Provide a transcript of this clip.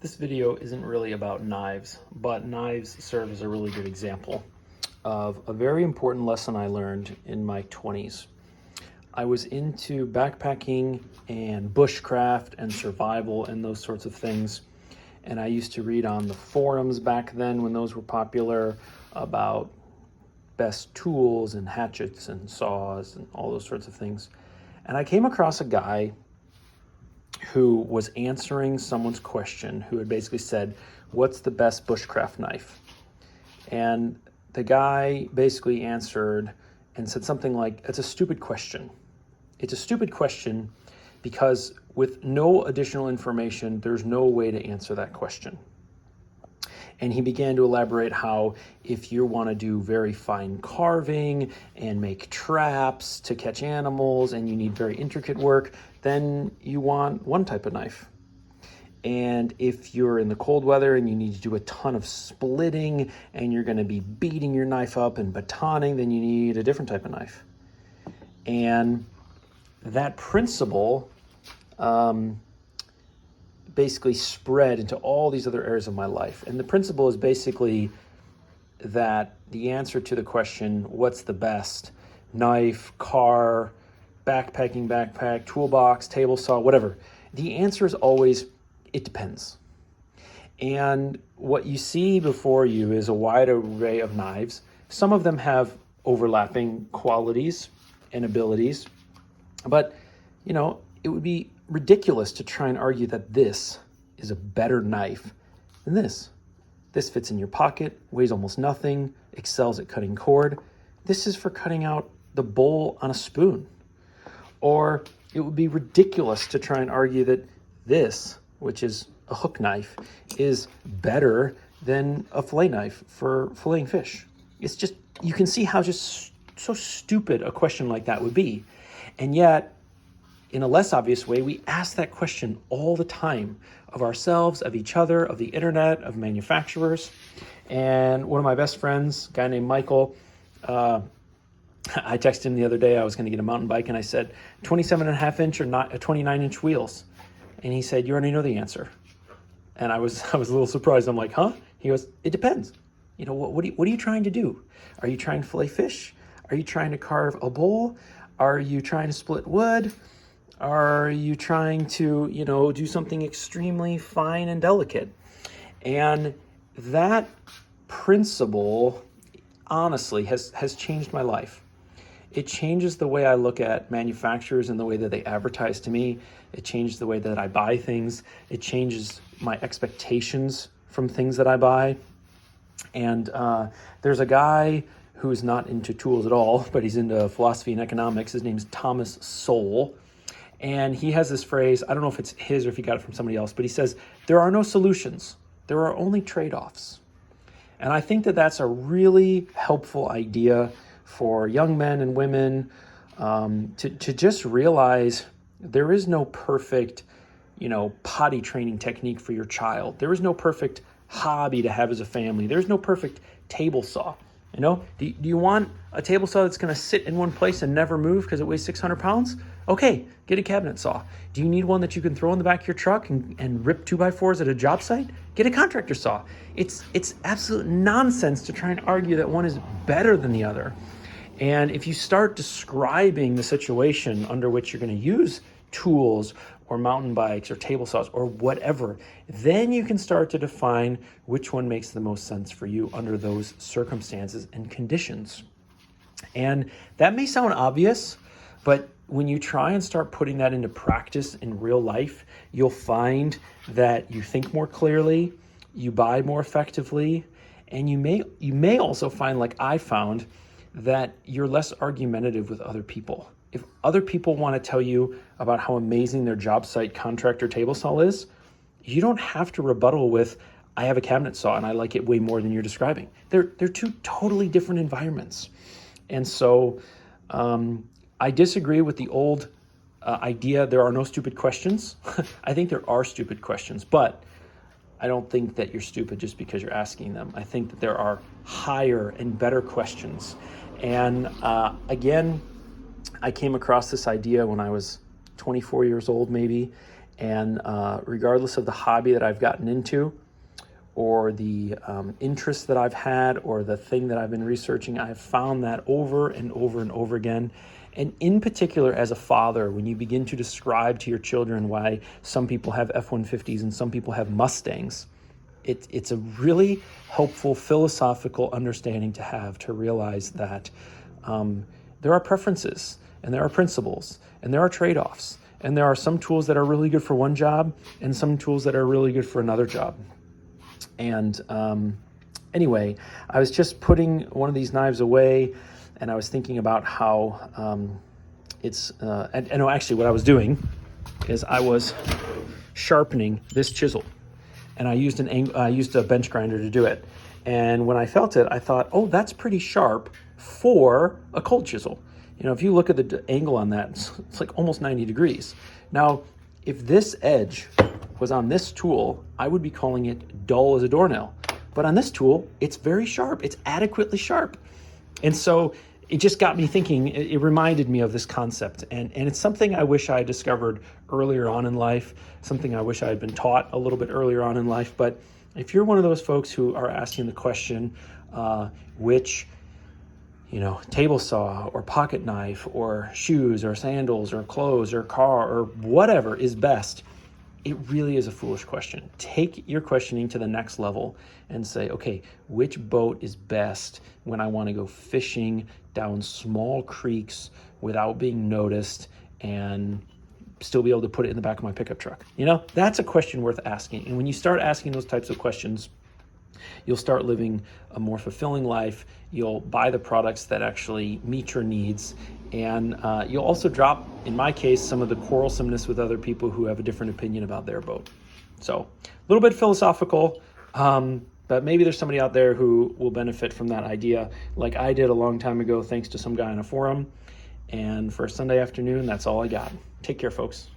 This video isn't really about knives, but knives serve as a really good example of a very important lesson I learned in my 20s. I was into backpacking and bushcraft and survival and those sorts of things. And I used to read on the forums back then when those were popular about best tools and hatchets and saws and all those sorts of things. And I came across a guy who was answering someone's question who had basically said, what's the best bushcraft knife? And the guy basically answered and said something like, it's a stupid question. It's a stupid question because with no additional information, there's no way to answer that question. And he began to elaborate how if you want to do very fine carving and make traps to catch animals and you need very intricate work, then you want one type of knife. And if you're in the cold weather and you need to do a ton of splitting and you're going to be beating your knife up and batoning, then you need a different type of knife. And that principle basically spread into all these other areas of my life. And the principle is basically that the answer to the question, what's the best knife, car, backpack, toolbox, table saw, whatever, the answer is always, it depends. And what you see before you is a wide array of knives. Some of them have overlapping qualities and abilities, but it would be ridiculous to try and argue that this is a better knife than this. This fits in your pocket, weighs almost nothing, excels at cutting cord. This is for cutting out the bowl on a spoon. Or it would be ridiculous to try and argue that this, which is a hook knife, is better than a fillet knife for filleting fish. It's just, you can see how just so stupid a question like that would be. And yet, in a less obvious way, we ask that question all the time of ourselves, of each other, of the internet, of manufacturers. And one of my best friends, a guy named Michael, I texted him the other day, I was going to get a mountain bike, and I said, 27.5-inch or not 29-inch wheels? And he said, you already know the answer. And I was a little surprised. I'm like, huh? He goes, it depends. What are you trying to do? Are you trying to fillet fish? Are you trying to carve a bowl? Are you trying to split wood? Are you trying to, do something extremely fine and delicate? And that principle, honestly, has changed my life. It changes the way I look at manufacturers and the way that they advertise to me. It changes the way that I buy things. It changes my expectations from things that I buy. And there's a guy who is not into tools at all, but he's into philosophy and economics. His name's Thomas Sowell. And he has this phrase, I don't know if it's his or if he got it from somebody else, but he says, there are no solutions. There are only trade-offs. And I think that that's a really helpful idea for young men and women to just realize there is no perfect, potty training technique for your child. There is no perfect hobby to have as a family. There's no perfect table saw. Do you want a table saw that's going to sit in one place and never move because it weighs 600 pounds? Okay, get a cabinet saw. Do you need one that you can throw in the back of your truck and rip 2x4s at a job site? Get a contractor saw. It's absolute nonsense to try and argue that one is better than the other. And if you start describing the situation under which you're going to use tools or mountain bikes or table saws or whatever, then you can start to define which one makes the most sense for you under those circumstances and conditions. And that may sound obvious, but when you try and start putting that into practice in real life, you'll find that you think more clearly, you buy more effectively, and you may also find, like I found, that you're less argumentative with other people. If other people want to tell you about how amazing their job site contractor table saw is, you don't have to rebuttal with, I have a cabinet saw and I like it way more than you're describing. They're two totally different environments. And so I disagree with the old idea, there are no stupid questions. I think there are stupid questions, but I don't think that you're stupid just because you're asking them. I think that there are higher and better questions. And again, I came across this idea when I was 24 years old maybe, And regardless of the hobby that I've gotten into, or the interest that I've had, or the thing that I've been researching, I've found that over and over and over again. And in particular, as a father, when you begin to describe to your children why some people have F-150s and some people have Mustangs, it's a really helpful philosophical understanding to have, to realize that there are preferences, and there are principles, and there are trade-offs, and there are some tools that are really good for one job and some tools that are really good for another job. And anyway, I was just putting one of these knives away, and I was thinking about how actually what I was doing is I was sharpening this chisel, and I used a bench grinder to do it. And when I felt it, I thought, oh, that's pretty sharp for a cold chisel. If you look at the angle on that, it's like almost 90 degrees. Now, if this edge was on this tool, I would be calling it dull as a doornail. But on this tool, it's very sharp. It's adequately sharp. And so it just got me thinking. It reminded me of this concept. And it's something I wish I had discovered earlier on in life, something I wish I had been taught a little bit earlier on in life. But if you're one of those folks who are asking the question, which table saw or pocket knife or shoes or sandals or clothes or car or whatever is best, it really is a foolish question. Take your questioning to the next level and say, okay, which boat is best when I want to go fishing down small creeks without being noticed and still be able to put it in the back of my pickup truck? That's a question worth asking. And when you start asking those types of questions, you'll start living a more fulfilling life. You'll buy the products that actually meet your needs. And you'll also drop, in my case, some of the quarrelsomeness with other people who have a different opinion about their boat. So a little bit philosophical, but maybe there's somebody out there who will benefit from that idea like I did a long time ago, thanks to some guy on a forum. And for a Sunday afternoon, that's all I got. Take care, folks.